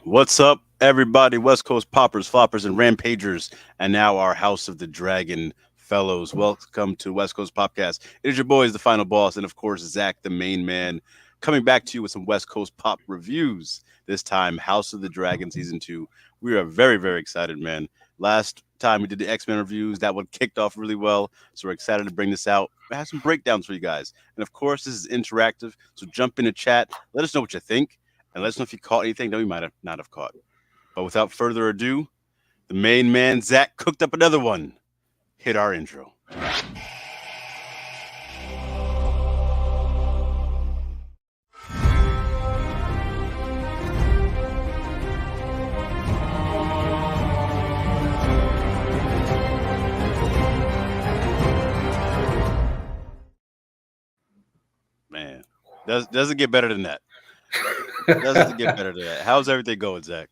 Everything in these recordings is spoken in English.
What's up, everybody? West Coast poppers, floppers, and rampagers, and now our House of the Dragon fellows. Welcome to West Coast Popcast. It is your boys, the final boss, and of course, Zach, the main man, coming back to you with some West Coast pop reviews. This time, House of the Dragon season 2. We are very, very excited, man. Last time we did the X Men reviews, that one kicked off really well, so we're excited to bring this out. I have some breakdowns for you guys, and of course, this is interactive. So jump in the chat, let us know what you think and let us know if you caught anything that we might have not have caught. But without further ado, the main man, Zach, cooked up another one. Hit our intro. Man, doesn't get better than that. Doesn't get better than that. How's everything going, Zach?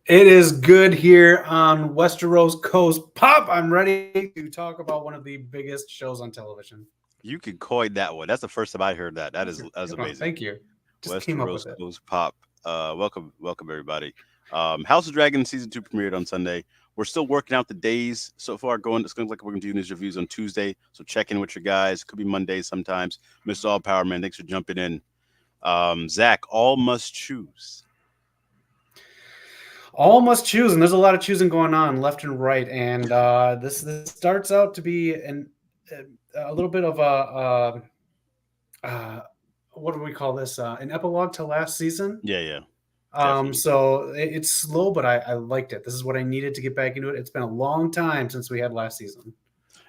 It is good here on Westeros Coast Pop. I'm ready to talk about one of the biggest shows on television. You could coin that one. That's the first time I heard that. That's amazing. Thank you. Just came up Westeros with it. Coast Pop. Welcome everybody. House of Dragon season 2 premiered on Sunday. We're still working out the days so far. It's going to look like we're going to do these reviews on Tuesday. So check in with your guys. Could be Monday sometimes. Mr. All Power Man, thanks for jumping in. Zach, all must choose. All must choose, and there's a lot of choosing going on left and right. And this starts out to be a little bit of what do we call this? An epilogue to last season. Yeah. Definitely. So it's slow, but I liked it. This is what I needed to get back into it. It's been a long time since we had last season.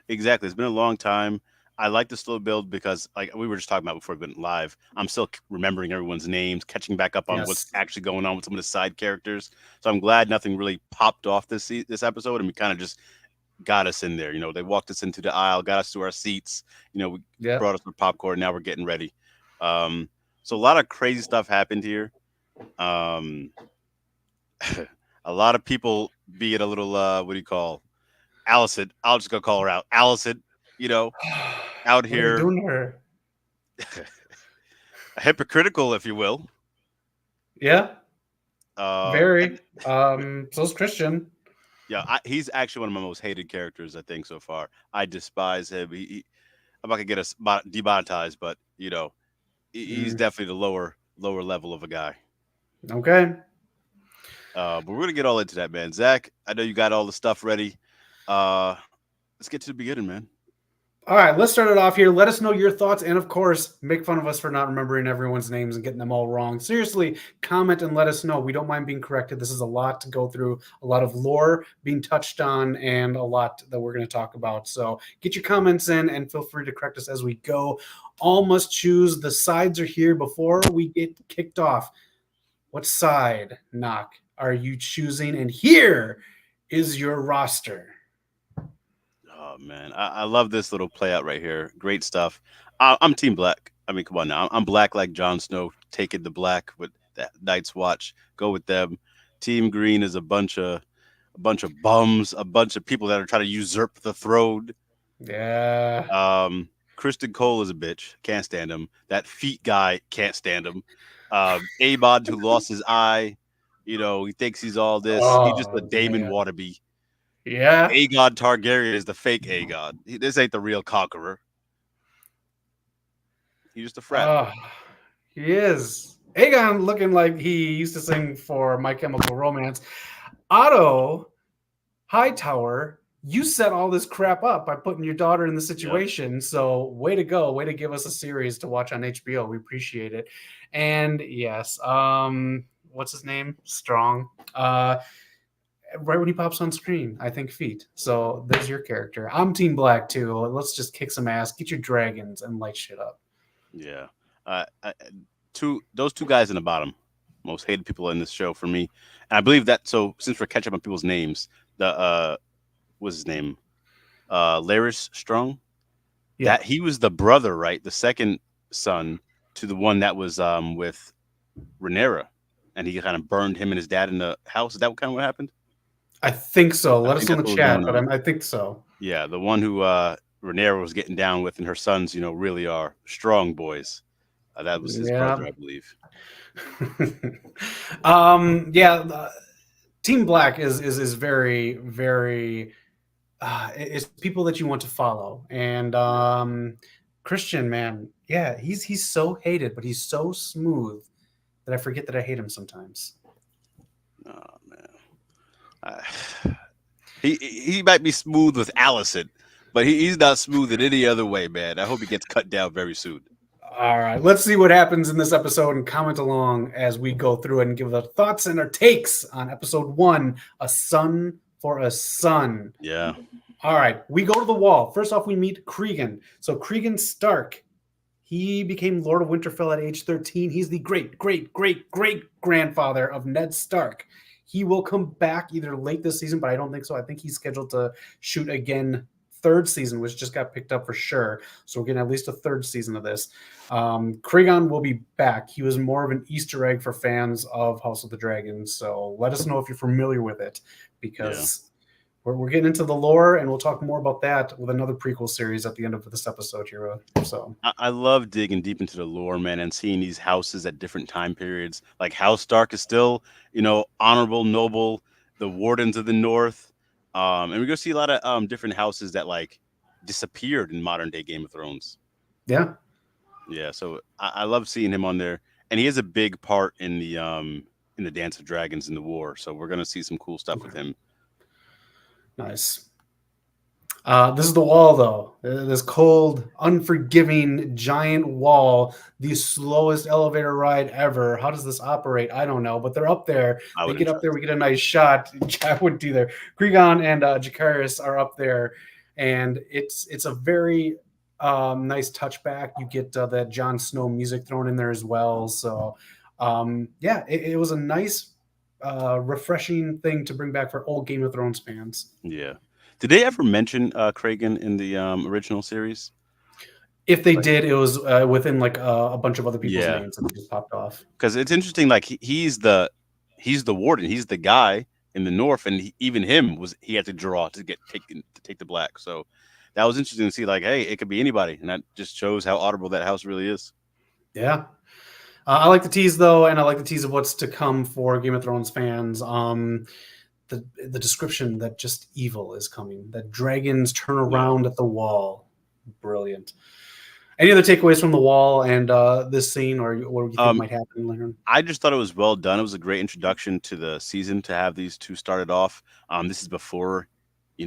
Exactly. It's been a long time. I like the slow build because, like we were just talking about before we went live, I'm still remembering everyone's names, catching back up on what's Yes. actually going on with some of the side characters. So I'm glad nothing really popped off this episode, and we kind of just got us in there. You know, they walked us into the aisle, got us to our seats. You know, we Yeah. brought us some popcorn. Now we're getting ready. So a lot of crazy stuff happened here. Um, a lot of people being a little what do you call Allison? I'll just go call her out. Allison, you know, out What are you here doing to her? hypocritical, if you will. Yeah. Um, Very. and So's Christian. yeah, he's actually one of my most hated characters I think so far. I despise him. I'm not gonna get us demonetized, but you know, he's Mm, definitely the lower level of a guy. okay. But we're gonna get all into that, man. Zach, I know you got all the stuff ready. Uh, let's get to the beginning, man. All right, let's start it off here. Let us know your thoughts, and of course, make fun of us for not remembering everyone's names and getting them all wrong. Seriously, comment and let us know. We don't mind being corrected. This is a lot to go through, a lot of lore being touched on, and a lot that we're going to talk about. So get your comments in and feel free to correct us as we go. All must choose. The sides are here before we get kicked off. What side, Knock, are you choosing? And here is your roster. Oh man, I love this little play out right here. Great stuff. I'm Team Black. I mean, come on now. I'm black like Jon Snow, taking the black with that Night's Watch. Go with them. Team Green is a bunch of bums, a bunch of people that are trying to usurp the throne. Yeah. Kristen Cole is a bitch. Can't stand him. That feet guy can't stand him. Abod who lost his eye. You know, he thinks he's all this. He's just a Oh, Damon man. wannabe. Yeah. Aegon Targaryen is the fake Aegon. This ain't the real conqueror. He's just a frat. Oh, he is. Aegon looking like he used to sing for My Chemical Romance. Otto Hightower, you set all this crap up by putting your daughter in the Yep. situation. So, way to go. Way to give us a series to watch on HBO. We appreciate it. And yes, what's his name? Strong. Right when he pops on screen, I think feet. So there's your character. I'm Team Black too. Let's just kick some ass, get your dragons, and light shit up. Yeah. Those two guys in the bottom, most hated people in this show for me. And I believe that so since we're catching up on people's names, the what's his name? Laris Strong. Yeah, That he was the brother, right? The second son to the one that was with Rhaenyra. And he kind of burned him and his dad in the house. Is that kind of what happened? I think so. I Let think us know in that's the what was chat, going but on. I think so. Yeah, the one who Rhaenyra was getting down with, and her sons, you know, really are strong boys. That was his brother, Yeah. I believe. Yeah. Team Black is very very. It's people that you want to follow, and Yeah. Christian, man, yeah, he's so hated, but he's so smooth that I forget that I hate him sometimes. Oh man. I, he might be smooth with Allison, but he's not smooth in any other way, man. I hope he gets cut down very soon. All right, let's see what happens in this episode and comment along as we go through it and give our thoughts and our takes on episode 1, A Son for a Son. Yeah. All right, we go to the wall. First off, we meet Cregan. So Cregan Stark, he became Lord of Winterfell at age 13. He's the great, great, great, great grandfather of Ned Stark. He will come back either late this season, but I don't think so. I think he's scheduled to shoot again third season, which just got picked up for sure. So we're getting at least a third season of this. Cregan will be back. He was more of an Easter egg for fans of House of the Dragon. So let us know if you're familiar with it, because we're getting into the lore, and we'll talk more about that with another prequel series at the end of this episode here. So I love digging deep into the lore, man, and seeing these houses at different time periods. Like House Stark is still, honorable, noble. The Wardens of the North, and we're gonna see a lot of different houses that like disappeared in modern day Game of Thrones. yeah. Yeah, so I love seeing him on there, and he has a big part in the Dance of Dragons in the war. So we're gonna see some cool stuff with him. Nice. This is the wall, though. This cold, unforgiving, giant wall, the slowest elevator ride ever. How does this operate? I don't know, but they're up there. I They would get up there, trust. we get a nice shot. I wouldn't either. Cregan and Jacaerys are up there, and it's a very nice touchback. You get that Jon Snow music thrown in there as well. So, yeah, it was a nice, refreshing thing to bring back for old Game of Thrones fans. Yeah. Did they ever mention Kragan in the original series? If they Like, did, it was within like a bunch of other people's yeah, names that just popped off. because it's interesting. Like he's the warden. He's the guy in the north, and even him was he had to draw to get taken to take the black. So that was interesting to see. Like, hey, it could be anybody, and that just shows how honorable that house really is. Yeah. I like the tease though, and I like the tease of what's to come for Game of Thrones fans. The description that just evil is coming, that dragons turn Yeah. around at the wall. Brilliant. Any other takeaways from the wall and this scene, or what do you think Um, might happen later? I just thought it was well done. It was a great introduction to the season to have these two started off. This is before,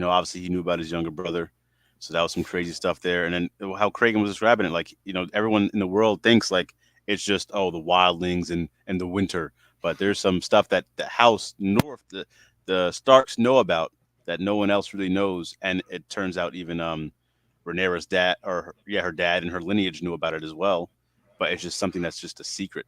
obviously he knew about his younger brother. So that was some crazy stuff there. And then how Kragan was describing it, like, everyone in the world thinks like it's just, oh, the wildlings and the winter. But there's some stuff that the house north, the Starks know about that no one else really knows. And it turns out even Rhaenyra's dad, her dad and her lineage knew about it as well. But it's just something that's just a secret.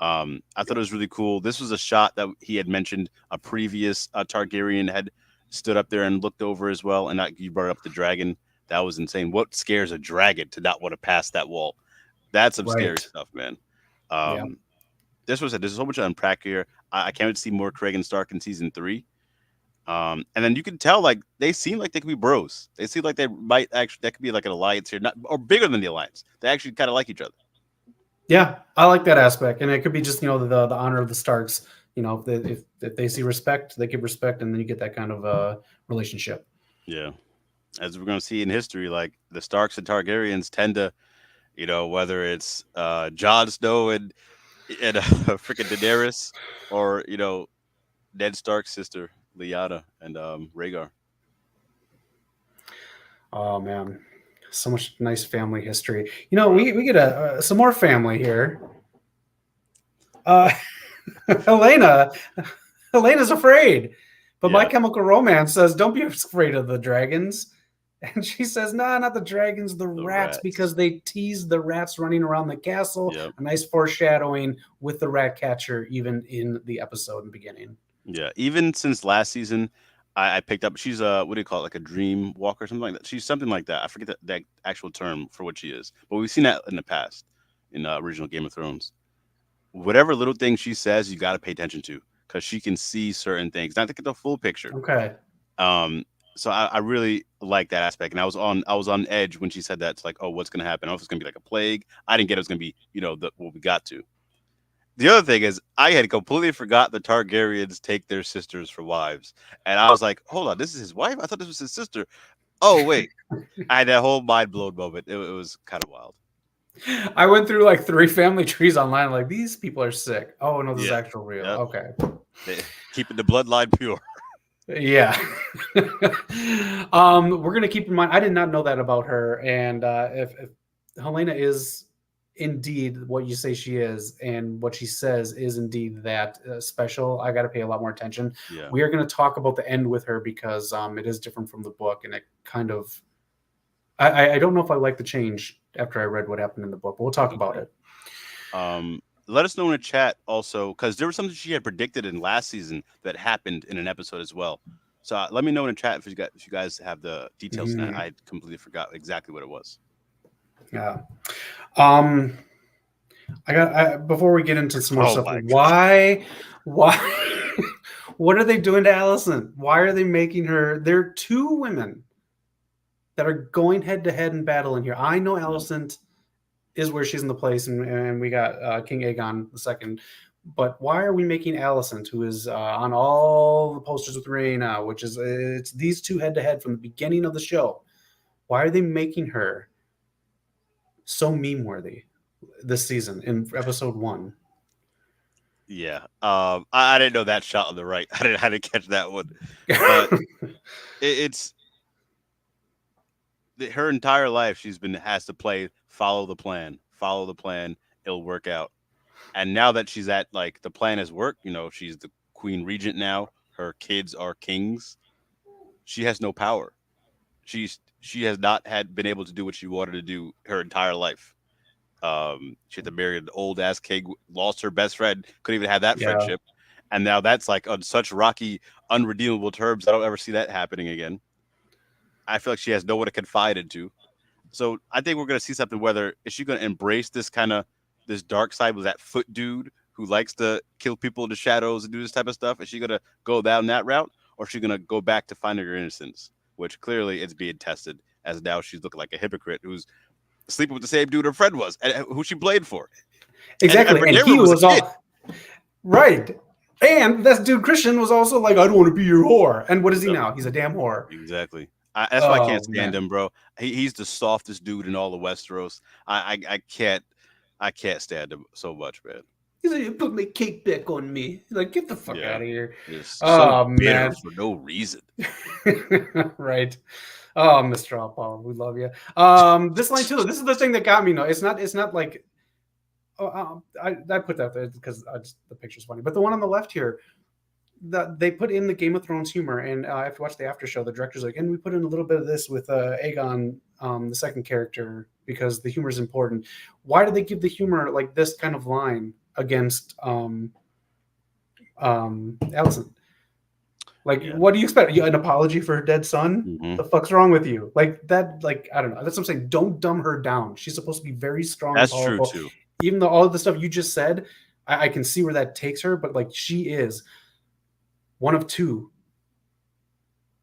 I thought it was really cool. This was a shot that he had mentioned a previous Targaryen had stood up there and looked over as well. And you brought up the dragon. That was insane. What scares a dragon to not want to pass that wall? That's some scary Right. stuff, man. Yeah. There's so much to unpack here. I can't wait to see more Kragan Stark in season 3. And then you can tell like they seem like they could be bros. They seem like they might actually that could be like an alliance here, not or bigger than the alliance. They actually kind of like each other. Yeah, I like that aspect, and it could be just the honor of the Starks. If they see respect, they give respect, and then you get that kind of relationship. Yeah. As we're going to see in history, like the Starks and Targaryens tend to, whether it's Jon Snow and freaking Daenerys, or Ned Stark's sister Lyanna and Rhaegar. Oh man, so much nice family history. We get some more family here. Uh, Helena, Helena's afraid, but My Yeah, Chemical Romance says, "Don't be afraid of the dragons." And she says, "Nah, not the dragons, the the rats," rats. because they teased the rats running around the castle. Yep. A nice foreshadowing with the rat catcher, even in the episode in the beginning. Yeah. Even since last season, I picked up. She's a what do you call it? Like a dream walker, or something like that. She's something like that. I forget that actual term for what she is, but we've seen that in the past in original Game of Thrones. Whatever little thing she says, you got to pay attention to because she can see certain things, not to get the full picture. Okay. Um, So I really like that aspect, and I was on edge when she said that. It's like, oh, what's gonna happen? I don't know if it's gonna be like a plague. I didn't get it was gonna be, what we got to. The other thing is, I had completely forgot the Targaryens take their sisters for wives, and I was like, hold on, this is his wife? I thought this was his sister. Oh wait, I had that whole mind blown moment. It was kind of wild. I went through like 3 family trees online. Like these people are sick. Oh no, this is Yeah, actual real. yep. Okay. Keeping the bloodline pure. Yeah. We're gonna keep in mind. I did not know that about her, and if Helena is indeed what you say she is, and what she says is indeed that special, I got to pay a lot more attention. Yeah. We are going to talk about the end with her because it is different from the book, and it kind of. I don't know if I like the change after I read what happened in the book, but we'll talk about it. Let us know in the chat also, because there was something she had predicted in last season that happened in an episode as well. So let me know in the chat if you guys have the details. Mhm. I completely forgot exactly what it was. Yeah. Before we get into some more Oh stuff, my why, what are they doing to Allison? Why are they making her? There are 2 women that are going head to head in battle in here. I know Allison is where she's in the place, and we got King Aegon II. But why are we making Alicent, who is on all the posters with Rhaena, which is it's these 2 head to head from the beginning of the show? Why are they making her so meme worthy this season in episode 1? Yeah. I didn't know that shot on the right. I didn't catch that one. But it's her entire life she's been has to play follow the plan, it'll work out. And now that she's at like the plan has worked, she's the queen regent now. Her kids are kings. She has no power. She has not had been able to do what she wanted to do her entire life. She had to marry an old ass king, lost her best friend, couldn't even have that Yeah. friendship, and now that's like on such rocky, unredeemable terms. I don't ever see that happening again. I feel like she has no one to confide into. So I think we're gonna see something. Whether is she gonna embrace this dark side with that foot dude who likes to kill people in the shadows and do this type of stuff? Is she gonna go down that route, or is she gonna go back to finding her innocence? Which clearly it's being tested as now she's looking like a hypocrite who's sleeping with the same dude her friend was, and who she played for. Exactly. And Rhaenyra he was a was kid. all right. And that dude Christian was also like, I don't want to be your whore. And what is he Yep. now? He's a damn whore. Exactly. That's why I can't Oh stand man. him, bro. He's the softest dude in all of Westeros. I can't stand him so much, man. He's like, you put my cake back on me. Like, get the fuck Yeah, out of here. just so Oh bitter man. for no reason. Right. Oh, Mr. Paul, we love you. This line too. This is the thing that got me. No, it's not. It's not like. Oh, I put that there because the picture's funny. But the one on the left here, they put in the Game of Thrones humor, and if you watch the after show, the director's like, and we put in a little bit of this with Aegon, the second character, because the humor is important. Why do they give the humor like this kind of line against Allison? Like, Yeah. what do you expect? An apology for her dead son? Mhm. The fuck's wrong with you? Like that? Like I don't know. That's what I'm saying. Don't dumb her down. She's supposed to be very strong and That's true powerful. too. Even though all of the stuff you just said, I can see where that takes her. But like, she is one of 2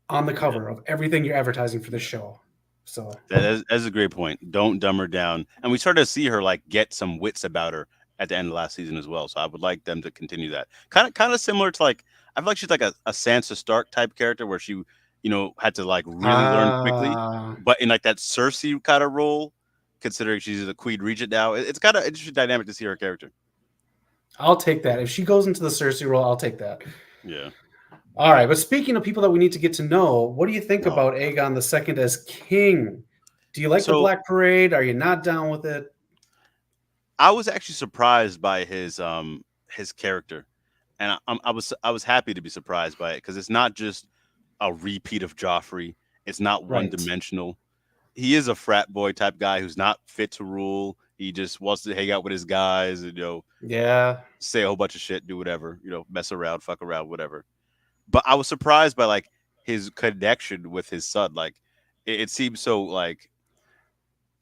on the cover of everything you're advertising for this show. So That's a great point. Don't dumb her down. And we started to see her like get some wits about her at the end of last season as well. So I would like them to continue that. Kind of similar to like I feel like she's like a Sansa Stark type character where she, had to like really learn quickly, but in like that Cersei kind of role, considering she's the queen regent now, it's kind of interesting dynamic to see her character. I'll take that. If she goes into the Cersei role, I'll take that. Yeah. All right, but speaking of people that we need to get to know, what do you think Oh, about Aegon II as king? Do you like the So Black Parade? Are you not down with it? I was actually surprised by his character, and I was happy to be surprised by it because it's not just a repeat of Joffrey. It's not one Right. dimensional. He is a frat boy type guy who's not fit to rule. He just wants to hang out with his guys and Yeah. say a whole bunch of shit, do whatever, mess around, fuck around, whatever. But I was surprised by like his connection with his son. Like it seems so like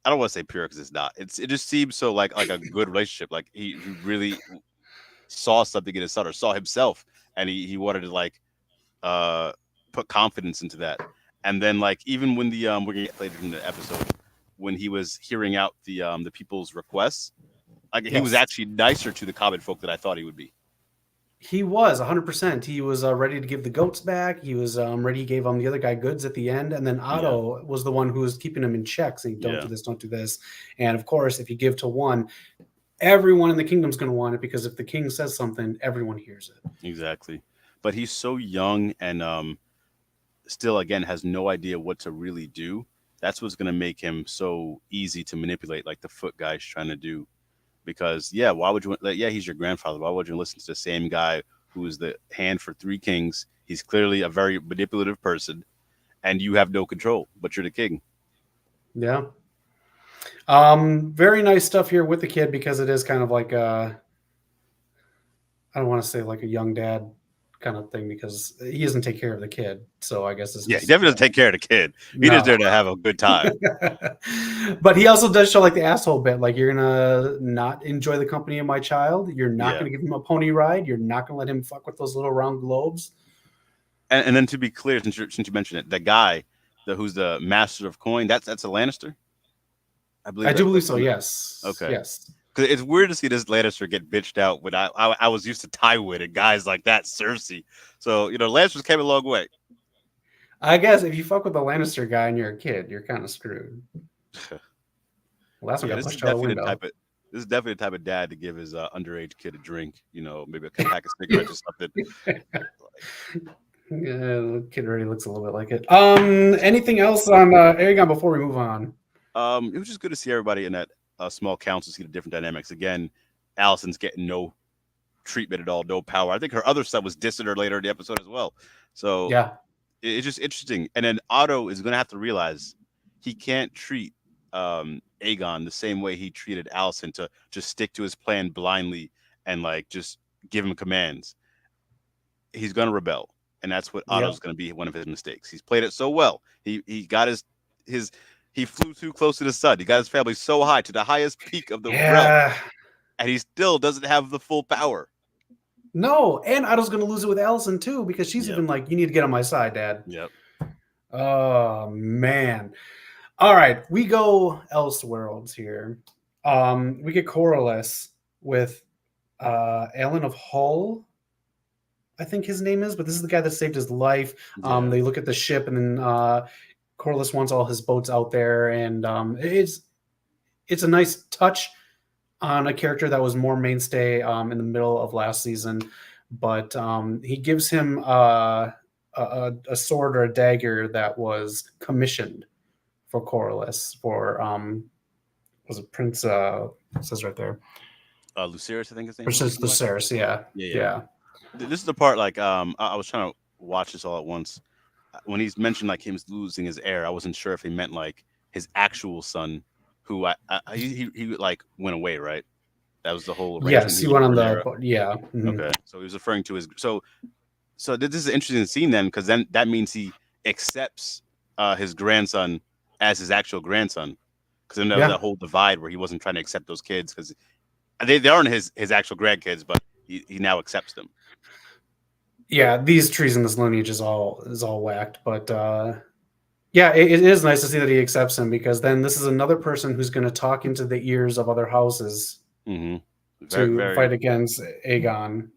I don't want to say pure because it's not. It just seems so like a good relationship. Like he really saw something in his son or saw himself, and he wanted to like uh put confidence into that. And then like even when the we're gonna get later in the episode when he was hearing out the people's requests, like he was Yes. actually nicer to the common folk than I thought he would be. He was 100%. He was ready to give the goats back. He was ready. He gave the other guy goods at the end. And then Yeah, Otto was the one who was keeping him in check, saying, don't yeah, do this, don't do this. And of course, if you give to one, everyone in the kingdom's going to want it because if the king says something, everyone hears it. exactly. But he's so young and still again has no idea what to really do. That's what's gonna make him so easy to manipulate, like the foot guy's trying to do. Because yeah, why would you? Like, yeah, he's your grandfather. Why would you listen to the same guy who is the hand for three kings? He's clearly a very manipulative person, and you have no control. But you're the king. Yeah. Very nice stuff here with the kid because it is kind of like I don't want to say like a young dad kind of thing because he doesn't take care of the kid. So I guess it's Yeah, he just definitely doesn't take care of the kid. He's just no. there to have a good time. But he also does show like the asshole bit. Like you're gonna not enjoy the company of my child. You're not Yeah, gonna give him a pony ride. You're not gonna let him fuck with those little round globes. and then to be clear, since you mentioned it, the guy, who's the master of coin, that's a Lannister. I believe I do that. believe so. Yes. Okay. Yes. Because it's weird to see this Lannister get bitched out when I was used to Tywin and guys like that, Cersei. So, Lannisters came a long way. I guess if you fuck with the Lannister guy and you're a kid, you're kind of screwed. Last one Yeah, got pushed out the window. this is definitely the type of dad to give his underage kid a drink, maybe a pack of cigarettes or something. Yeah, the kid already looks a little bit like it. Anything else on Aegon before we move on? It was just good to see everybody in that small council see the different dynamics. Again, Allison's getting no treatment at all, no power. I think her other son was dissing her later in the episode as well. So Yeah. it's just interesting. And then Otto is going to have to realize he can't treat Aegon the same way he treated Allison to just stick to his plan blindly and like just give him commands. He's going to rebel, and that's what Yep. Otto's going to be one of his mistakes. He's played it so well. He got his he flew too close to the sun. He got his family so high to the highest peak of the realm, Yeah. and he still doesn't have the full power. No, and Otto's going to lose it with Allison too because she's Yep. even like, you need to get on my side, Dad. Yep. Oh man. All right, we go Elseworlds here. We get Corlys with Alan of Hull, I think his name is, but this is the guy that saved his life. Yeah. They look at the ship, and then Corlys wants all his boats out there, and it's a nice touch on a character that was more mainstay in the middle of last season, but he gives him a sword or a dagger that was commissioned for Corlys for was it Prince? It says right there, Lucerys, I think his name. Princess Lucerys. Yeah. Yeah. This is the part like I was trying to watch this all at once. When he's mentioned like him losing his heir, I wasn't sure if he meant like his actual son, who he like went away, right? That was the whole arrangement. Yes, he went on the yeah. Mm-hmm. Okay, so he was referring to his so this is an interesting scene then because then that means he accepts his grandson as his actual grandson because then there was that whole divide where he wasn't trying to accept those kids because they aren't his actual grandkids, but he now accepts them. Yeah, these trees in this lineage is all whacked, but yeah, it is nice to see that he accepts him because then this is another person who's going to talk into the ears of other houses to fight against Aegon.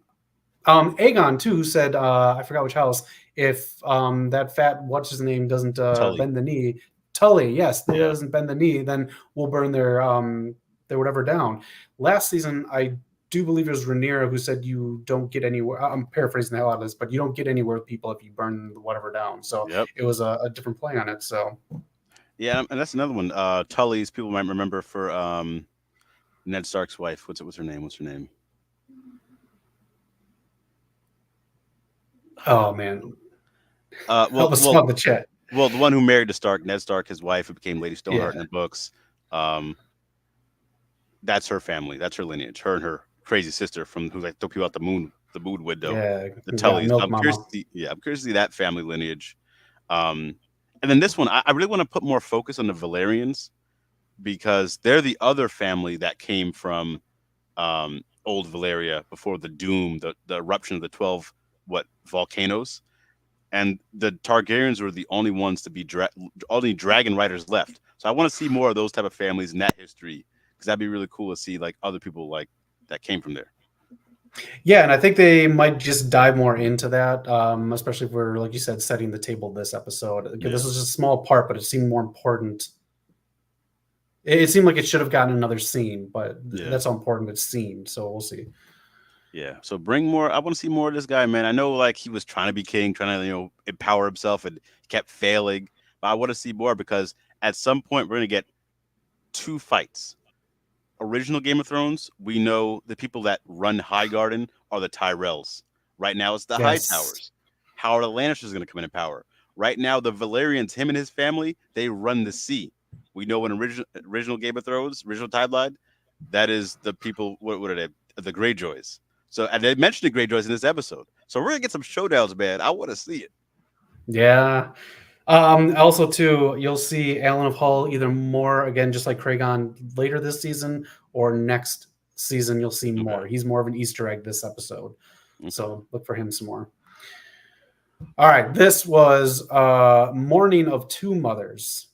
Aegon too, who said I forgot which house, if that fat what's his name doesn't bend the knee, Tully, yes, they doesn't bend the knee, then we'll burn their whatever down. Last season, I do believe it was Rhaenyra who said you don't get anywhere. I'm paraphrasing the hell out of this, but you don't get anywhere with people if you burn whatever down. So it was a different play on it. So yeah, and that's another one. Tully's people might remember for Ned Stark's wife. What's her name? Oh man. Well, on the chat. Well, the one who married to Stark, Ned Stark, his wife, who became Lady Stoneheart in the books. That's her family. That's her lineage. Her and her crazy sister from who like took you out the moon window. Yeah, the Tullys. I'm curious to see that family lineage. And then this one, I really want to put more focus on the Valerians because they're the other family that came from old Valeria before the doom, the eruption of the 12 volcanoes. and the Targaryens were the only ones to be only dragon riders left. So I want to see more of those type of families in that history, because that'd be really cool to see like other people like that came from there. Yeah, and I think they might just dive more into that, especially if we're, like you said, setting the table this episode. Yeah. This was just a small part, but it seemed more important. It seemed like it should have gotten another scene, but that's how important it seemed. So we'll see. Yeah. So bring more. I want to see more of this guy, man. I know like he was trying to be king, trying to, empower himself, and kept failing. But I want to see more, because at some point we're going to get 2 fights. Original Game of Thrones, we know the people that run Highgarden are the Tyrells. Right now it's the Hightowers. How are the Lannisters going to come into power? Right now the Valerians, him and his family, they run the sea. We know in original Game of Thrones, original timeline, that is the people. What are they? The Greyjoys. So, and they mentioned the Greyjoys in this episode. So we're gonna get some showdowns, man. I want to see it. Yeah. Also, too, you'll see Alan of Hull either more again, just like Kragon later this season, or next season you'll see more. He's more of an Easter egg this episode, so look for him some more. All right, this was Mourning of Two Mothers,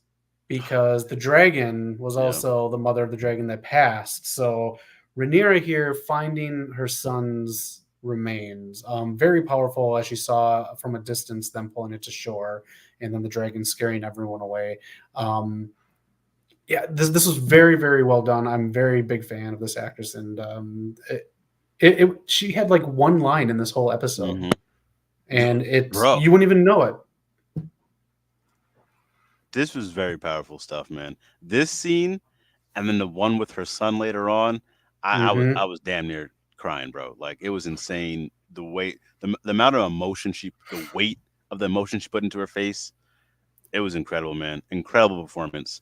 because the dragon was also the mother of the dragon that passed. So Rhaenyra here finding her son's remains, very powerful, as she saw from a distance them pulling it to shore, and then the dragon scaring everyone away. This was very, very well done. I'm a very big fan of this actress, and she had like one line in this whole episode, and you wouldn't even know it. This was very powerful stuff, man. This scene, and then the one with her son later on, I was damn near crying, bro. Like, it was insane. The weight, the amount of emotion the weight of the emotion she put into her face, it was incredible, man. Incredible performance.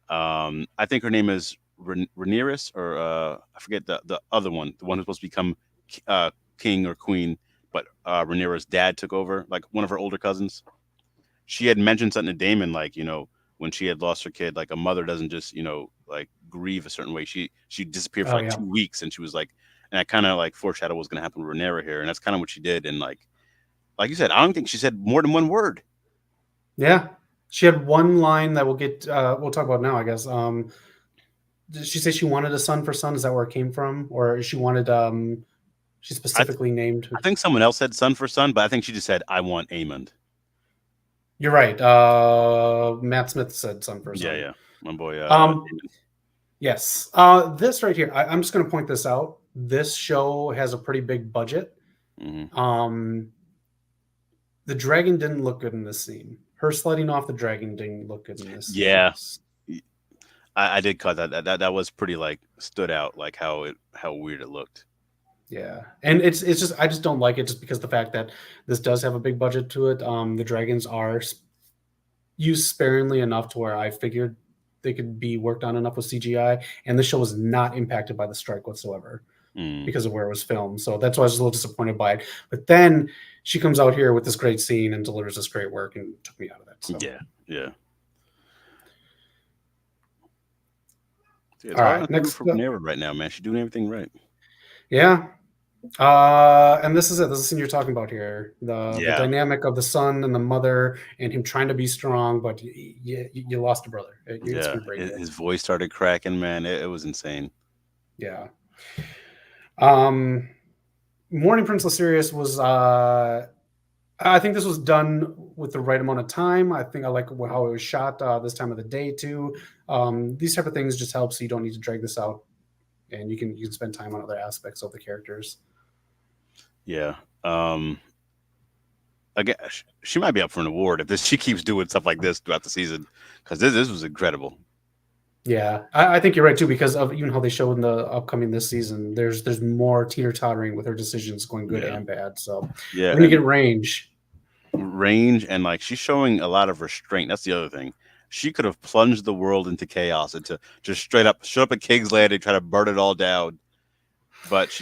I think her name is Rhaenyra, or I forget the other one, the one who's supposed to become king or queen, but Rhaenyra's dad took over, like one of her older cousins. She had mentioned something to Damon, like, when she had lost her kid, like a mother doesn't just, like grieve a certain way. She disappeared for 2 weeks, and she was like, and I kind of like foreshadowed what's going to happen with Rhaenyra here, and that's kind of what she did. And like you said, I don't think she said more than one word. Yeah, she had one line that we'll talk about now, I guess. Did she say she wanted a son for son? Is that where it came from, or she wanted? She specifically named. I think someone else said son for son, but I think she just said, "I want Aemond." You're right. Matt Smith said son for son. Yeah, my boy. Yes. This right here, I'm just going to point this out. This show has a pretty big budget. The dragon didn't look good in this scene. Her sliding off the dragon didn't look good in this. Yeah, I did cut that. That was pretty like stood out, like how weird it looked. Yeah, and it's just I just don't like it, just because the fact that this does have a big budget to it. The dragons are used sparingly enough to where I figured they could be worked on enough with CGI, and the show was not impacted by the strike whatsoever because of where it was filmed. So that's why I was a little disappointed by it. But then she comes out here with this great scene and delivers this great work, and took me out of it. So. Yeah. Dude, all right, next for Rhaenyra right now, man. She's doing everything right. Yeah. And this is it. This is the scene you're talking about here. The dynamic of the son and the mother, and him trying to be strong, but you lost a brother. His voice started cracking, man. It was insane. Yeah. Morning Prince Lucerys was I think this was done with the right amount of time. I think I like how it was shot this time of the day too. These type of things just help, so you don't need to drag this out, and you can spend time on other aspects of the characters. Yeah. Again, she might be up for an award if she keeps doing stuff like this throughout the season, because this was incredible. Yeah, I think you're right too, because of even how they show in the upcoming this season. There's more teeter-tottering with her decisions, going good and bad. So we're gonna get range, and like she's showing a lot of restraint. That's the other thing. She could have plunged the world into chaos and to just straight up show up at King's Landing, try to burn it all down. But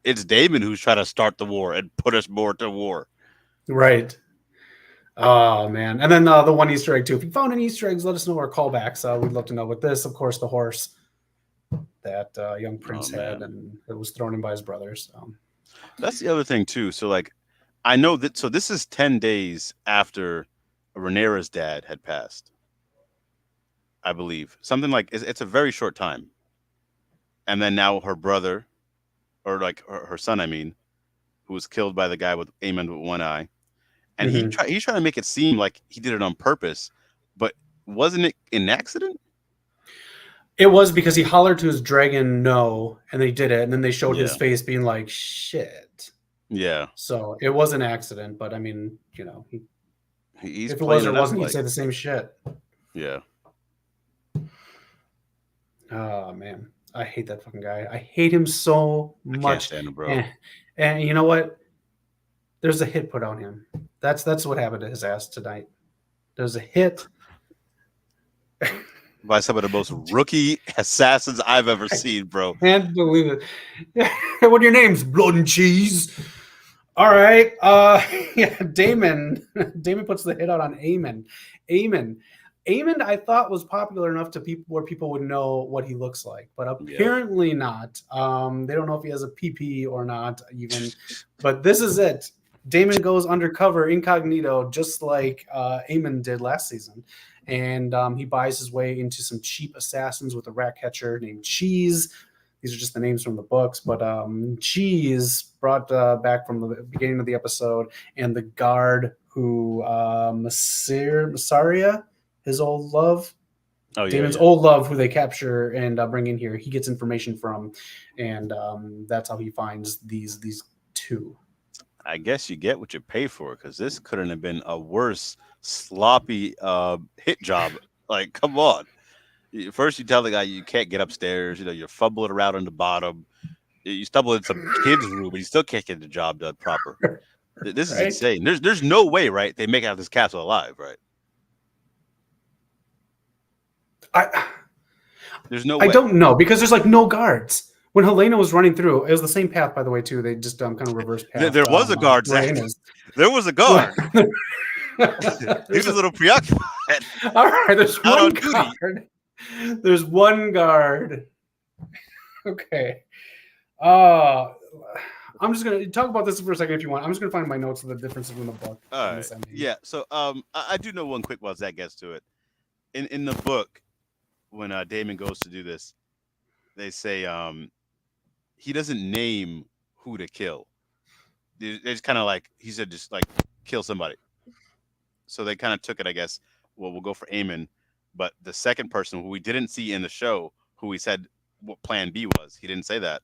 it's Daemon who's trying to start the war and put us more to war. Right. Oh man. And then the one Easter egg too. If you found any Easter eggs, let us know, our callbacks. We'd love to know. With this, of course, the horse that young prince had, and it was thrown in by his brothers. That's the other thing too. So like, I know that. So this is 10 days after Rhaenyra's dad had passed, I believe. Something like it's a very short time. And then now her brother, or like her son, I mean, who was killed by the guy with Aemon with one eye, and Mhm. he's trying to make it seem like he did it on purpose, but wasn't it an accident? It was because he hollered to his dragon no, and they did it, and then they showed his Yeah, face being like shit. yeah. So it was an accident, but I mean, He's if it was playing or it up wasn't, he'd like, say the same shit. yeah. Oh man, I hate that fucking guy. I hate him so I can't much. stand him, bro. And you know what? There's a hit put on him. That's what happened to his ass tonight. There's a hit. By some of the most rookie assassins I've ever I seen, bro. can't believe it. What are your names? Blood and cheese. All right. Yeah, Damon. Damon puts the hit out on Aemon. Aemon. Aemon, I thought was popular enough to people where people would know what he looks like, but Yeah. apparently not. They don't know if he has a PP or not, even. But this is it. Damon goes undercover, incognito, just like Aemon did last season, and he buys his way into some cheap assassins with a rat catcher named Cheese. These are just the names from the books, but Cheese brought back from the beginning of the episode, and the guard who Massaria, his old love, Oh yeah, Damon's yeah. old love, who they capture and bring in here. He gets information from, and that's how he finds these two. I guess you get what you pay for, because this couldn't have been a worse sloppy hit job. Like, come on. First, you tell the guy you can't get upstairs. You know, you're fumbling around on the bottom. You stumble in some kid's room, but you still can't get the job done proper. This is Right? insane. There's no way, right? They make it out of this castle alive, right? I There's no I way. don't know because there's like no guards. When Helena was running through, it was the same path, by the way, too. They just kind of reversed path. There was a guard, Zach. Rhaenyra's. There was a guard. He was There's a little preoccupied. all right, there's Out one on duty. guard. There's one guard. Okay. I'm just gonna talk about this for a second if you want. I'm just gonna find my notes of the differences in the book. All and right. this ending. Yeah. So I do know one quick while Zach gets to it. In the book, when Damon goes to do this, they say he doesn't name who to kill. It's kind of like he said, just like kill somebody. So they kind of took it, I guess. Well, we'll go for Aemon, but the second person who we didn't see in the show, who he said what Plan B was, he didn't say that.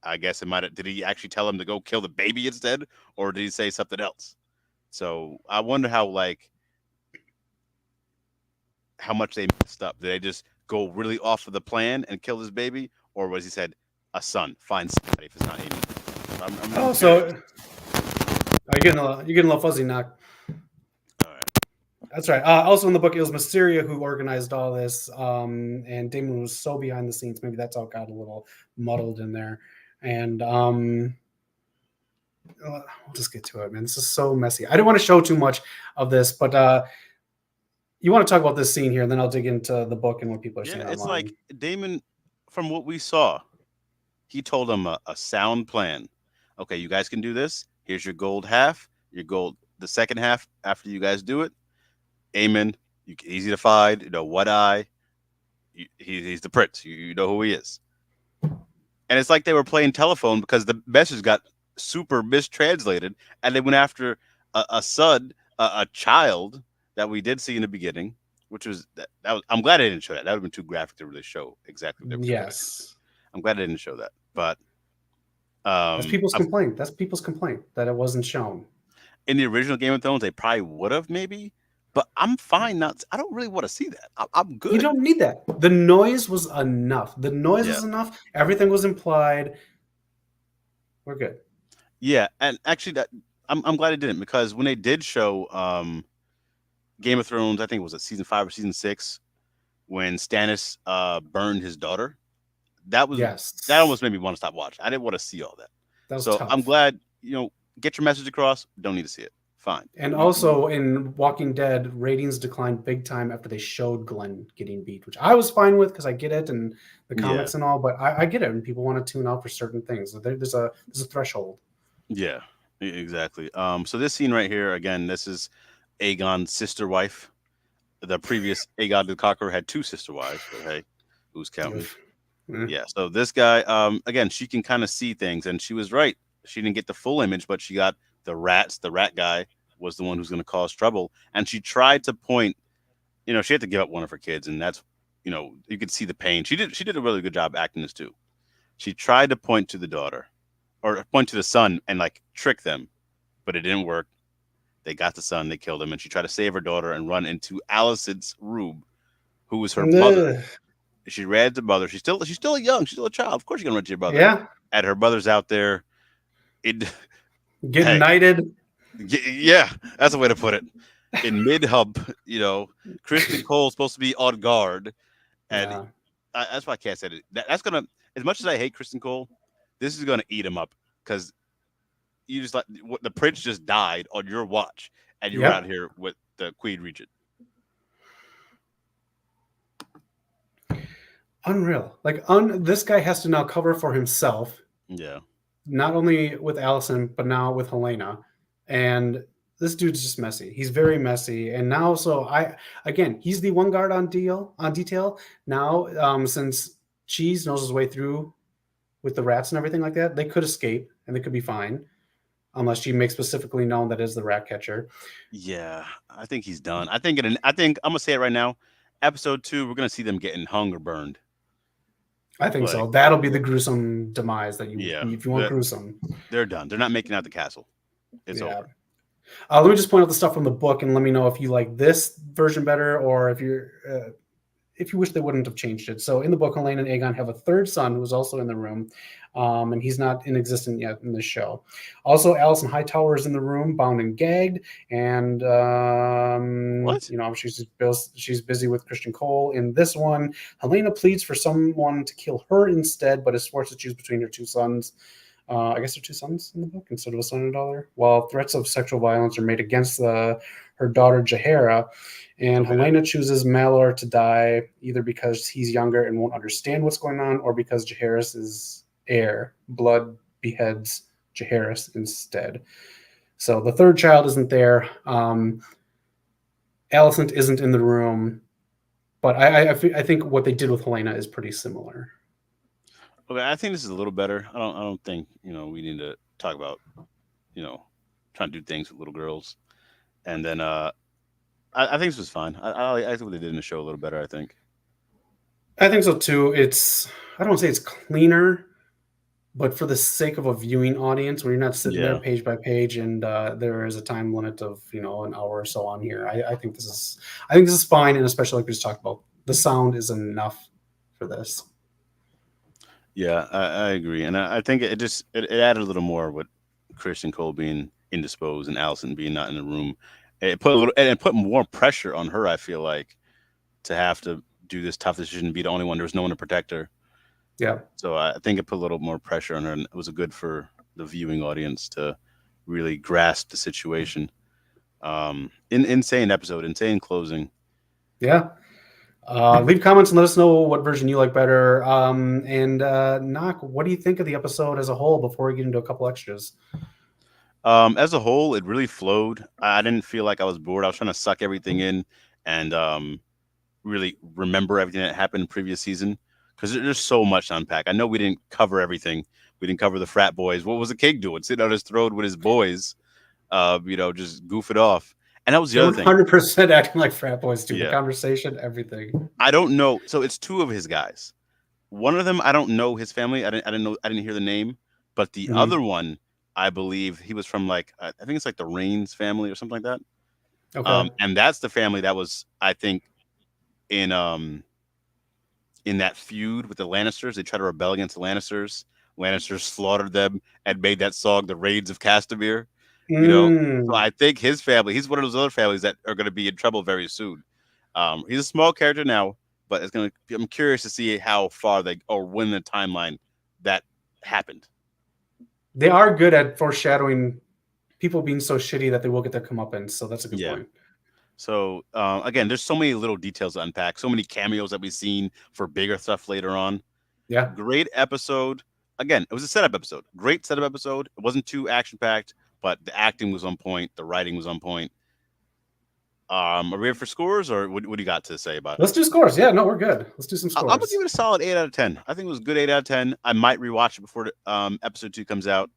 I guess it might have. Did he actually tell him to go kill the baby instead, or did he say something else? So I wonder how much they messed up. Did they just go really off of the plan and kill his baby, or was he said a son? Find somebody if it's not Aemon. I'm So curious. you're getting a little fuzzy, knock. All right. That's right. Also in the book, it was Mysteria who organized all this, and Damon was so behind the scenes. Maybe that's how it got a little muddled in there. And we'll just get to it, man. This is so messy. I don't want to show too much of this, but you want to talk about this scene here, and then I'll dig into the book and what people are saying Yeah, it's online. like Damon, from what we saw, he told them a sound plan. Okay, you guys can do this. Here's your gold half. Your gold, the second half after you guys do it. Aemon, easy to find. You know what eye? He's the prince. You know who he is. And it's like they were playing telephone because the message got super mistranslated, and they went after a son, a child that we did see in the beginning, which was that was. I'm glad I didn't show that. That would have been too graphic to really show exactly what they were doing. Yes, I'm glad I didn't show that, but that's people's complaint. That's people's complaint that it wasn't shown. in the original Game of Thrones, they probably would have maybe. But I'm fine not. I don't really want to see that. I'm good. You don't need that. The noise was enough. The noise Yeah. was enough. Everything was implied. We're good. Yeah, and actually, that I'm glad it didn't, because when they did show Game of Thrones, I think it was season 5 or season 6, when Stannis burned his daughter. That almost made me want to stop watching. I didn't want to see all that. That was So tough. I'm glad, get your message across. Don't need to see it. Fine. And also in Walking Dead, ratings declined big time after they showed Glenn getting beat, which I was fine with because I get it and the comics and all. But I get it, and people want to tune out for certain things. There's a threshold. Yeah, Exactly. So this scene right here, again, this is Aegon's sister wife. The previous Aegon the Conqueror had two sister wives, but hey, who's counting? Oof. Eh. Yeah. So this guy, again, she can kind of see things, and she was right. She didn't get the full image, but she got the rats. The rat guy was the one who's going to cause trouble, and she tried to point. She had to give up one of her kids, and that's, you could see the pain. She did. She did a really good job acting this too. She tried to point to the daughter, or point to the son, and like trick them, but it didn't work. They got the son, they killed him, and she tried to save her daughter and run into Alicent's room, who was her mother. Ugh. She ran to mother. She's still young. She's still a child. Of course, you're gonna run to your mother. Yeah, And her mother's out there. It, getting hey, knighted. yeah, that's a way to put it. In mid hub, Kristen Cole's supposed to be on guard, and Yeah, that's why I can't say it. That's gonna, as much as I hate Kristen Cole, this is gonna eat him up because you just the prince just died on your watch, and you're out yep, here with the Queen Regent. unreal. Like, this guy has to now cover for himself, Yeah, not only with Allison but now with Helena, and this dude's just messy. He's very messy, and now so again he's the one guard on detail now. Since Cheese knows his way through with the rats and everything like that, they could escape and they could be fine unless she makes specifically known that is the rat catcher. yeah. I think he's done. I think I'm gonna say it right now. Episode 2, we're gonna see them getting hung or burned. I think Like, so. That'll be the gruesome demise that you, yeah, if you want gruesome. they're done. They're not making out the castle. It's Yeah. over. Let me just point out the stuff from the book and let me know if you like this version better or if you wish they wouldn't have changed it. So in the book, Helena and Aegon have a third son who is also in the room, and he's not in existence yet in this show. Also, Alison Hightower is in the room, bound and gagged, and What? she's busy with Christian Cole. In this one, Helena pleads for someone to kill her instead, but is forced to choose between her two sons. I guess they're two sons in the book instead of a son and daughter. While threats of sexual violence are made against her daughter Jaehaera, and Okay. Helena chooses Malor to die either because he's younger and won't understand what's going on, or because Jaehaerys' heir, blood, beheads Jaehaerys instead. So the third child isn't there. Alicent isn't in the room, but I think what they did with Helena is pretty similar. Okay, I think this is a little better. I don't think we need to talk about you know trying to do things with little girls. And then I think this was fine. I think what they did in the show a little better. I think. I think so too. I don't say it's cleaner, but for the sake of a viewing audience where you're not sitting there Yeah. page by page and there is a time limit of an hour or so on here, I think this is fine, and especially like we just talked about, the sound is enough for this. Yeah, I agree, and I think it added a little more with Christian Cole being indisposed and Allison being not in the room. It put more pressure on her. I feel like to have to do this tough decision, be the only one. There was no one to protect her, Yeah, so I think it put a little more pressure on her, and it was good for the viewing audience to really grasp the situation. Insane episode, insane closing. yeah. Leave comments and let us know what version you like better. And Knock, what do you think of the episode as a whole before we get into a couple extras? As a whole, it really flowed. I didn't feel like I was bored. I was trying to suck everything in and really remember everything that happened in previous season because there's so much to unpack. I know we didn't cover everything. We didn't cover the frat boys. What was the king doing? Sitting on his throne with his boys, just goofing off. And that was the They were other thing. 100% acting like frat boys too. The Yeah. conversation, everything. I don't know. So it's two of his guys. One of them, I don't know his family. I didn't hear the name. But the Mhm. other one, I believe he was from like I think it's like the Rains family or something like that. Okay. And that's the family that was, I think, in in that feud with the Lannisters. They tried to rebel against the Lannisters. Lannisters slaughtered them and made that song "The Raids of Castamere." So Mm. I think his family. He's one of those other families that are going to be in trouble very soon. He's a small character now, but it's going to. I'm curious to see how far they or when the timeline that happened. They are good at foreshadowing people being so shitty that they will get their comeuppance. So that's a good Yeah. point. So again, there's so many little details to unpack, so many cameos that we've seen for bigger stuff later on. Yeah. Great episode. Again, it was a setup episode. Great setup episode. It wasn't too action packed, but the acting was on point, the writing was on point. Are we ready for scores, or what do you got to say about it? Let's do scores. Yeah, no, we're good. Let's do some I'm gonna scores. give it a solid 8 out of 10. I think it was a good 8 out of 10. I might rewatch it before episode 2 comes out,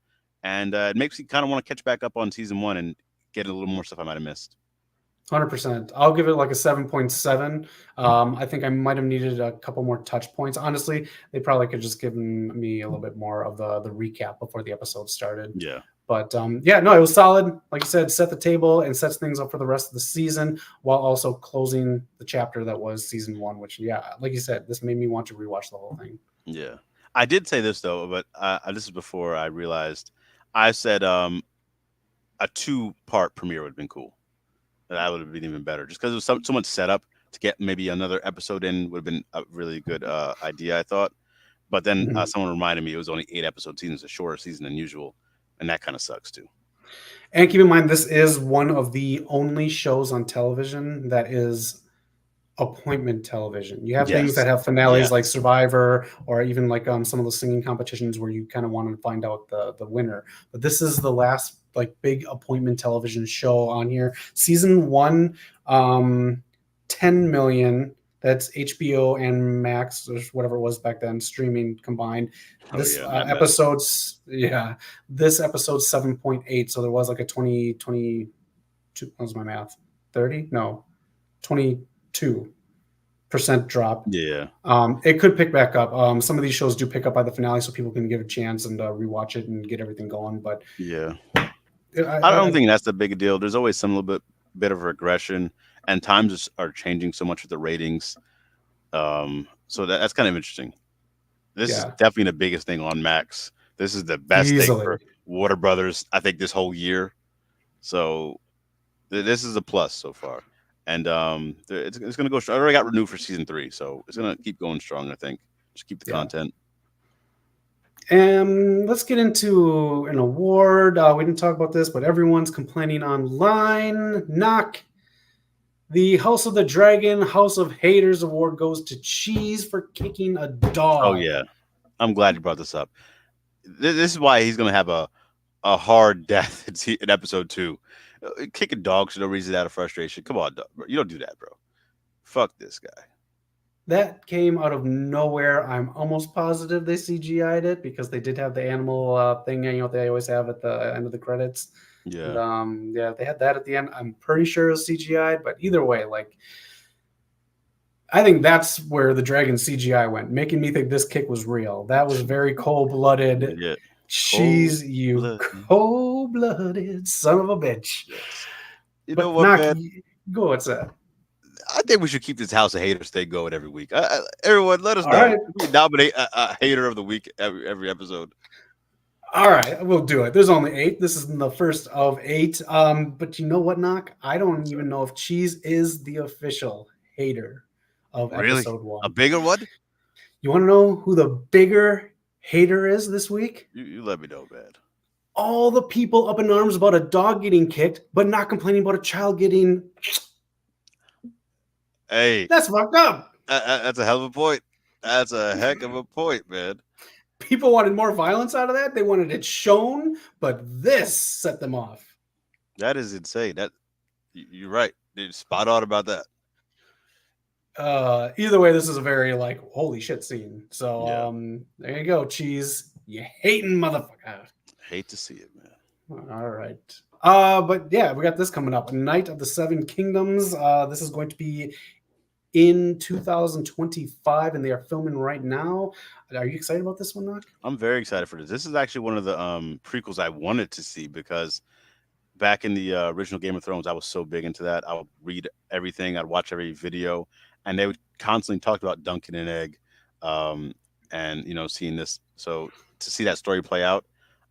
and it makes me kind of want to catch back up on season 1 and get a little more stuff I might have missed. 100%. I'll give it like a 7.7. I think I might have needed a couple more touch points. Honestly, they probably could just given me a little bit more of the recap before the episode started. Yeah. But yeah, no, it was solid. Like you said, set the table and sets things up for the rest of the season while also closing the chapter that was season 1, which, yeah, like you said, this made me want to rewatch the whole thing. Yeah. I did say this, though, but this is before I realized. I said a 2-part premiere would have been cool. That would have been even better. Just because it was so much setup to get maybe another episode in would have been a really good idea, I thought. But then someone reminded me it was only 8-episode seasons, a shorter season than usual. And that kind of sucks too. And keep in mind, this is one of the only shows on television that is appointment television. You have things that have finales like Survivor, or even like some of the singing competitions where you kind of want to find out the winner. But this is the last like big appointment television show on here. Season 1, 10 million. That's HBO and Max, or whatever it was back then, streaming combined. This episode's 7.8. So there was like a 22. What was my math? 30? No, 22% drop. Yeah. It could pick back up. Some of these shows do pick up by the finale, so people can give a chance and rewatch it and get everything going. But yeah, I don't think that's the big deal. There's always some little bit of regression, and times are changing so much with the ratings. So that's kind of interesting. This is definitely the biggest thing on Max. This is the best thing for Warner Brothers, I think, this whole year. So this is a plus so far. And it's going to go strong. I already got renewed for season 3, so it's going to keep going strong, I think. Just keep the content. Let's get into an award. We didn't talk about this, but everyone's complaining online. Knock. The House of the Dragon House of Haters award goes to Cheese for kicking a dog. Oh, yeah. I'm glad you brought this up. This is why he's going to have a hard death in episode 2. Kicking dogs for no reason out of frustration. Come on, dog. You don't do that, bro. Fuck this guy. That came out of nowhere. I'm almost positive they CGI'd it because they did have the animal thing, they always have at the end of the credits. Yeah. And, they had that at the end. I'm pretty sure it was CGI'd, but either way, like, I think that's where the dragon CGI went, making me think this kick was real. That was very cold-blooded. Yeah. Cheese, you cold-blooded son of a bitch. You know what, man? Go, what's that? I think we should keep this House of Haters thing going every week. Everyone, let us know. Right. We nominate a hater of the week every episode. All right, we'll do it. There's only 8. This is the first of 8. But you know what, Knock? I don't even know if Cheese is the official hater of episode 1. A bigger one? You want to know who the bigger hater is this week? You let me know, man. All the people up in arms about a dog getting kicked, but not complaining about a child getting... Hey. That's fucked up. That's a hell of a point. That's a heck of a point, man. People wanted more violence out of that. They wanted it shown, but this set them off. That is insane. You're right. You're spot on about that. Either way, this is a very holy shit scene. So there you go, Cheese. You hating motherfucker. Hate to see it, man. All right. But yeah, we got this coming up. Night of the Seven Kingdoms. This is going to be in 2025, and they are filming right now. Are you excited about this one, Knock? I'm very excited for this. This is actually one of the prequels I wanted to see because back in the original Game of Thrones, I was so big into that. I would read everything. I'd watch every video, and they would constantly talk about Duncan and Egg, and seeing this. So to see that story play out,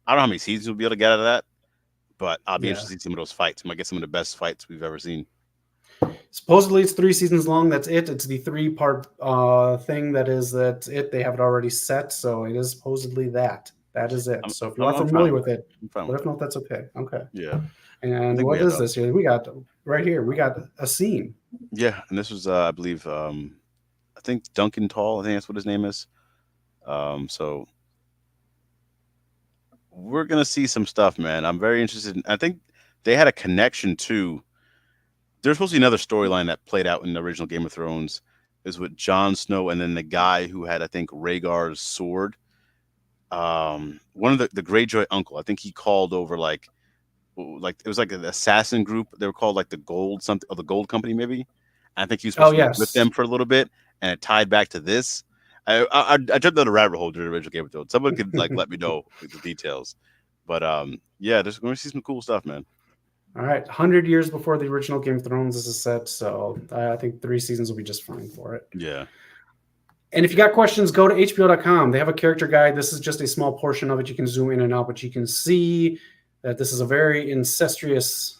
I don't know how many seasons we'll be able to get out of that, but I'll be interested to see some of those fights. I might get some of the best fights we've ever seen. Supposedly it's 3 seasons long. That's it. It's the 3-part thing. That's it. They have it already set, so it is supposedly that. That is it. So if you're not familiar with it, let us know if that's okay. Okay. Yeah. And what is this here? We got right here. We got a scene. Yeah, and this was, I believe, I think Duncan Tall. I think that's what his name is. So we're gonna see some stuff, man. I'm very interested. I think they had a connection to. There's supposed to be another storyline that played out in the original Game of Thrones, is with Jon Snow and then the guy who had, I think, Rhaegar's sword. One of the Greyjoy uncle. I think he called over like it was like an assassin group. They were called like the Gold something, or the Gold Company maybe. I think he was Oh supposed to be with yes. them for a little bit, and it tied back to this. I jumped down the rabbit hole during the original Game of Thrones. Someone could like let me know the details. But yeah, there's going to see some cool stuff, man. All right, 100 years before the original Game of Thrones this is set, so I think 3 seasons will be just fine for it. Yeah. And if you got questions, go to HBO.com. They have a character guide. This is just a small portion of it. You can zoom in and out, but you can see that this is a very incestuous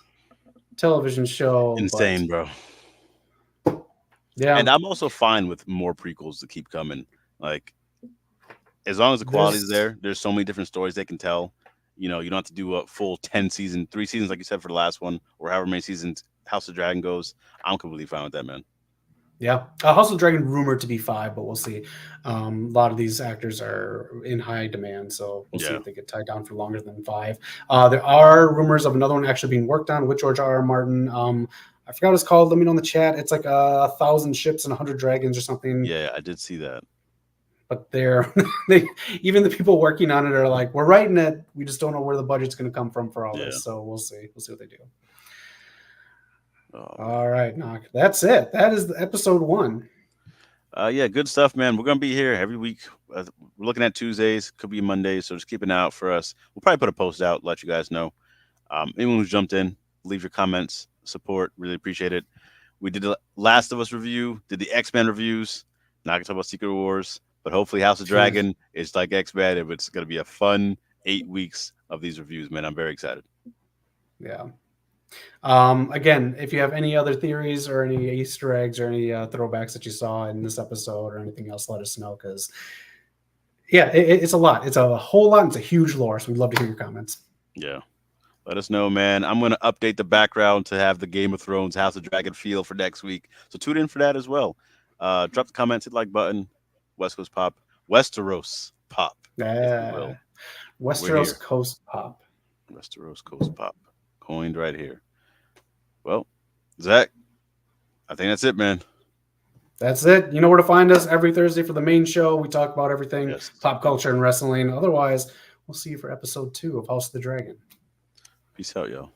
television show. Insane, bro. Yeah. And I'm also fine with more prequels to keep coming. Like, as long as the quality's there, there's so many different stories they can tell. You know, you don't have to do a full 10 season, 3 seasons like you said for the last one, or however many seasons House of Dragon goes. I'm completely fine with that, man. Yeah. House of Dragon rumored to be 5, but we'll see. A lot of these actors are in high demand, so we'll see if they get tied down for longer than 5. There are rumors of another one actually being worked on with George R.R. Martin. I forgot what it's called. Let me know in the chat. It's like 1,000 ships and 100 dragons or something. Yeah, I did see that. But even the people working on it are like, we're writing it. We just don't know where the budget's going to come from for all this. So we'll see. We'll see what they do. All right, Knock. That's it. That is the episode 1. Yeah, good stuff, man. We're gonna be here every week. We're looking at Tuesdays, could be Mondays, so just keep an eye out for us. We'll probably put a post out, let you guys know. Anyone who's jumped in, leave your comments, support. Really appreciate it. We did the Last of Us review, did the X-Men reviews. Not gonna talk about Secret Wars, but hopefully House of Dragon is like X-Men. If it's gonna be a fun 8 weeks of these reviews, man. I'm very excited. Yeah. Again, if you have any other theories or any Easter eggs or any throwbacks that you saw in this episode or anything else, let us know, because it's a lot. It's a whole lot. It's a huge lore, so we'd love to hear your comments. Yeah, let us know, man. I'm going to update the background to have the Game of Thrones House of Dragon feel for next week, so tune in for that as well. Drop the comments, hit the like button. West Coast Pop, Westeros Pop, Westeros Coast Pop. Westeros Coast Pop, coined right here. Well, Zach, I think that's it, man. That's it. You know where to find us every Thursday for the main show. We talk about everything, pop culture and wrestling. Otherwise, we'll see you for episode 2 of House of the Dragon. Peace out, y'all.